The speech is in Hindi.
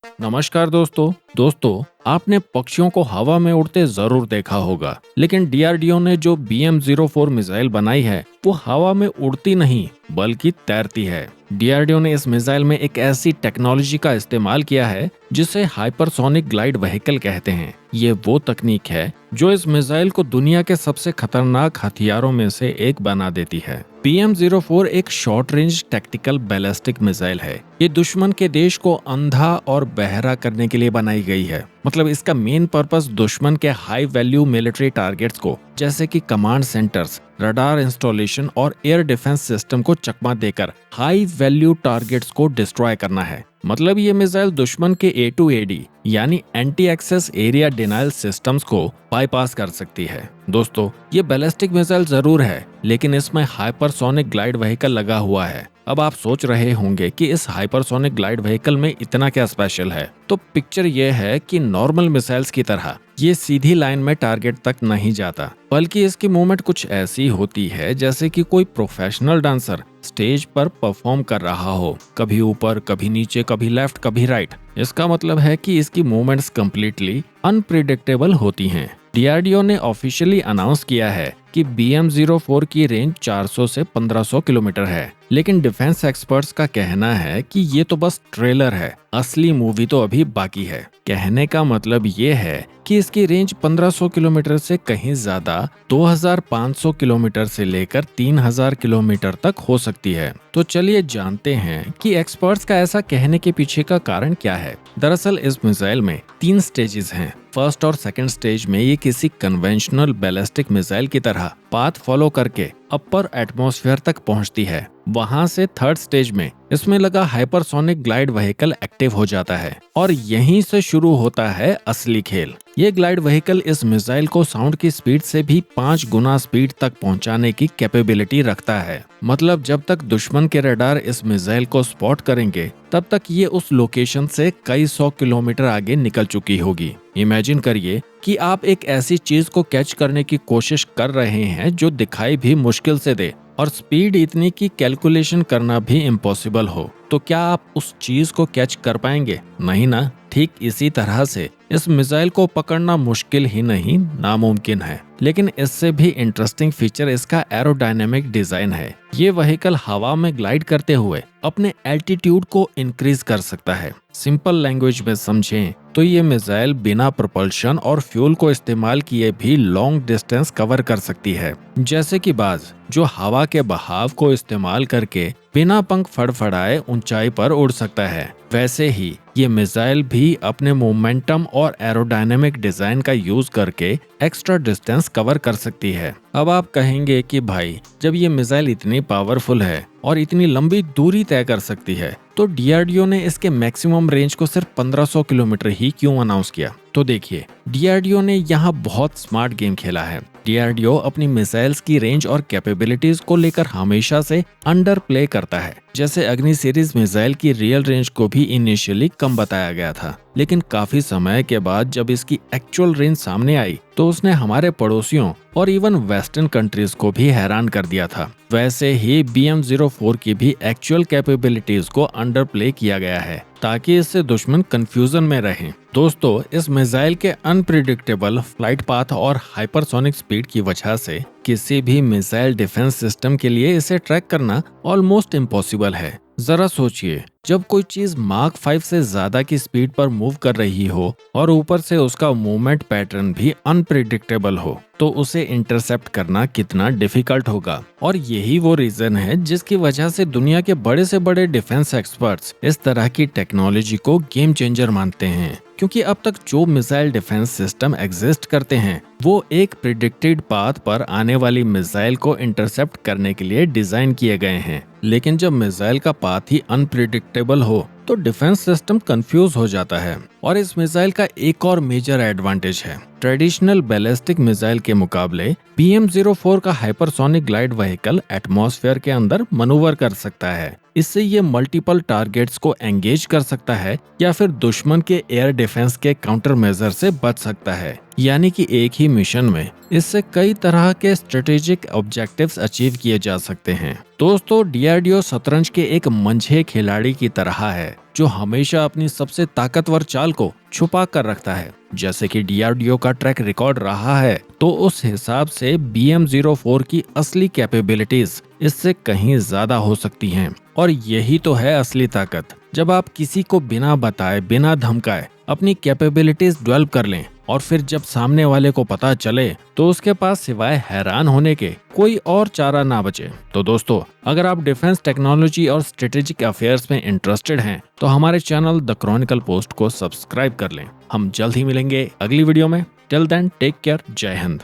नमस्कार दोस्तों आपने पक्षियों को हवा में उड़ते जरूर देखा होगा, लेकिन डीआरडीओ ने जो BM-04 मिसाइल बनाई है वो हवा में उड़ती नहीं बल्कि तैरती है। डीआरडीओ ने इस मिसाइल में एक ऐसी टेक्नोलॉजी का इस्तेमाल किया है जिसे हाइपरसोनिक ग्लाइड व्हीकल कहते हैं। ये वो तकनीक है जो इस मिसाइल को दुनिया के सबसे खतरनाक हथियारों में से एक बना देती है। BM-04 एक short range tactical ballistic missile है। ये दुश्मन के देश को अंधा और बहरा करने के लिए बनाई गई है। मतलब इसका मेन पर्पस दुश्मन के हाई वैल्यू मिलिट्री टारगेट्स को, जैसे कि कमांड सेंटर्स, रडार इंस्टॉलेशन और एयर डिफेंस सिस्टम को चकमा देकर हाई वैल्यू टारगेट्स को डिस्ट्रॉय करना है। मतलब ये मिसाइल दुश्मन के A2AD यानी anti access area denial systems को बाईपास कर सकती है। दोस्तों, ये बैलिस्टिक मिसाइल जरूर है, लेकिन इसमें हाइपरसोनिक ग्लाइड व्हीकल लगा हुआ है। अब आप सोच रहे होंगे कि इस हाइपरसोनिक ग्लाइड व्हीकल में इतना क्या स्पेशल है। तो पिक्चर ये है कि नॉर्मल मिसाइल्स की तरह ये सीधी लाइन में टारगेट तक नहीं जाता, बल्कि इसकी मूवमेंट कुछ ऐसी होती है जैसे कि कोई प्रोफेशनल डांसर स्टेज पर परफॉर्म कर रहा हो, कभी ऊपर, कभी नीचे, कभी लेफ्ट, कभी राइट। इसका मतलब है कि इसकी मूवमेंट्स कंप्लीटली अनप्रिडिक्टेबल होती हैं। डीआरडीओ ने ऑफिशियली अनाउंस किया है कि BM-04 की रेंज 400 से 1500 किलोमीटर है, लेकिन डिफेंस एक्सपर्ट्स का कहना है कि ये तो बस ट्रेलर है, असली मूवी तो अभी बाकी है। कहने का मतलब ये है कि इसकी रेंज 1500 किलोमीटर से कहीं ज्यादा 2500 किलोमीटर से लेकर 3000 किलोमीटर तक हो सकती है। तो चलिए जानते हैं कि एक्सपर्ट्स का ऐसा कहने के पीछे का कारण क्या है। दरअसल इस मिसाइल में 3 स्टेजेस हैं। फर्स्ट और सेकंड स्टेज में ये किसी कन्वेंशनल बैलिस्टिक मिसाइल की तरह पाथ फॉलो करके अपर एटमॉस्फेयर तक पहुंचती है। वहां से थर्ड स्टेज में इसमें लगा हाइपरसोनिक ग्लाइड व्हीकल एक्टिव हो जाता है और यहीं से शुरू होता है असली खेल। ये ग्लाइड व्हीकल इस मिसाइल को साउंड की स्पीड से भी 5 गुना स्पीड तक पहुंचाने की कैपेबिलिटी रखता है। मतलब जब तक दुश्मन के रडार इस मिसाइल को स्पॉट करेंगे, तब तक ये उस लोकेशन से कई 100 किलोमीटर आगे निकल चुकी होगी। इमेजिन करिए कि आप एक ऐसी चीज को कैच करने की कोशिश कर रहे हैं जो दिखाई भी मुश्किल से दे और स्पीड इतनी की कैलकुलेशन करना भी इम्पॉसिबल हो। तो क्या आप उस चीज को कैच कर पाएंगे? नहीं ना। ठीक इसी तरह से इस मिसाइल को पकड़ना मुश्किल ही नहीं, नामुमकिन है। लेकिन इससे भी इंटरेस्टिंग फीचर इसका एरोडायनेमिक डिजाइन है। ये व्हीकल हवा में ग्लाइड करते हुए अपने एल्टीट्यूड को इंक्रीज कर सकता है। सिंपल लैंग्वेज में समझें तो ये मिसाइल बिना propulsion और फ्यूल को इस्तेमाल किए भी लॉन्ग डिस्टेंस कवर कर सकती है, जैसे कि बाज जो हवा के बहाव को इस्तेमाल करके बिना पंख फड़फड़ाए ऊंचाई पर उड़ सकता है। वैसे ही ये मिसाइल भी अपने मोमेंटम और एरोडायनेमिक डिजाइन का यूज करके एक्स्ट्रा डिस्टेंस कवर कर सकती है। अब आप कहेंगे कि भाई, जब ये मिसाइल इतनी पावरफुल है और इतनी लंबी दूरी तय कर सकती है, तो डीआरडीओ ने इसके मैक्सिमम रेंज को सिर्फ 1500 किलोमीटर ही क्यों अनाउंस किया? तो देखिए, डीआरडीओ ने यहाँ बहुत स्मार्ट गेम खेला है। डीआरडीओ अपनी मिसाइल्स की रेंज और कैपेबिलिटीज को लेकर हमेशा से अंडर प्ले करता है। जैसे अग्नि सीरीज मिसाइल की रियल रेंज को भी इनिशियली कम बताया गया था, लेकिन काफी समय के बाद जब इसकी एक्चुअल रेंज सामने आई तो उसने हमारे पड़ोसियों और इवन वेस्टर्न कंट्रीज को भी हैरान कर दिया था। वैसे ही BM-04 की भी एक्चुअल कैपेबिलिटीज को अंडर प्ले किया गया है ताकि इससे दुश्मन कंफ्यूजन में रहें। दोस्तों, इस मिसाइल के अनप्रिडिक्टेबल फ्लाइट पाथ और हाइपरसोनिक स्पीड की वजह से किसी भी मिसाइल डिफेंस सिस्टम के लिए इसे ट्रैक करना ऑलमोस्ट इम्पॉसिबल है। जरा सोचिए, जब कोई चीज मार्क 5 से ज्यादा की स्पीड पर मूव कर रही हो और ऊपर से उसका मूवमेंट पैटर्न भी अनप्रिडिक्टेबल हो, तो उसे इंटरसेप्ट करना कितना डिफिकल्ट होगा। और यही वो रीजन है जिसकी वजह से दुनिया के बड़े से बड़े डिफेंस एक्सपर्ट्स इस तरह की टेक्नोलॉजी को गेम चेंजर मानते हैं, क्योंकि अब तक जो मिसाइल डिफेंस सिस्टम एग्जिस्ट करते हैं वो एक प्रिडिक्टेड पाथ पर आने वाली मिसाइल को इंटरसेप्ट करने के लिए डिजाइन किए गए हैं। लेकिन जब मिसाइल का पाथ ही अनप्रिडिक्टेबल हो तो डिफेंस सिस्टम कंफ्यूज हो जाता है। और इस मिसाइल का एक और मेजर एडवांटेज है। ट्रेडिशनल बैलिस्टिक मिसाइल के मुकाबले BM-04 का हाइपरसोनिक ग्लाइड व्हीकल एटमॉस्फेयर के अंदर मनूवर कर सकता है। इससे ये मल्टीपल टारगेट्स को एंगेज कर सकता है या फिर दुश्मन के एयर डिफेंस के काउंटर मेजर से बच सकता है। यानी कि एक ही मिशन में इससे कई तरह के स्ट्रेटेजिक ऑब्जेक्टिव्स अचीव किए जा सकते हैं। दोस्तों, डीआरडीओ शतरंज के एक मंझे खिलाड़ी की तरह है जो हमेशा अपनी सबसे ताकतवर चाल को छुपा कर रखता है। जैसे कि डीआरडीओ का ट्रैक रिकॉर्ड रहा है, तो उस हिसाब से BM-04 की असली कैपेबिलिटीज इससे कहीं ज्यादा हो सकती हैं। और यही तो है असली ताकत, जब आप किसी को बिना बताए, बिना धमकाए अपनी कैपेबिलिटीज डेवलप कर लें और फिर जब सामने वाले को पता चले तो उसके पास सिवाय हैरान होने के कोई और चारा ना बचे। तो दोस्तों, अगर आप डिफेंस टेक्नोलॉजी और स्ट्रेटेजिक अफेयर्स में इंटरेस्टेड हैं तो हमारे चैनल द क्रॉनिकल पोस्ट को सब्सक्राइब कर लें। हम जल्द ही मिलेंगे अगली वीडियो में। Till then take care. जय हिंद।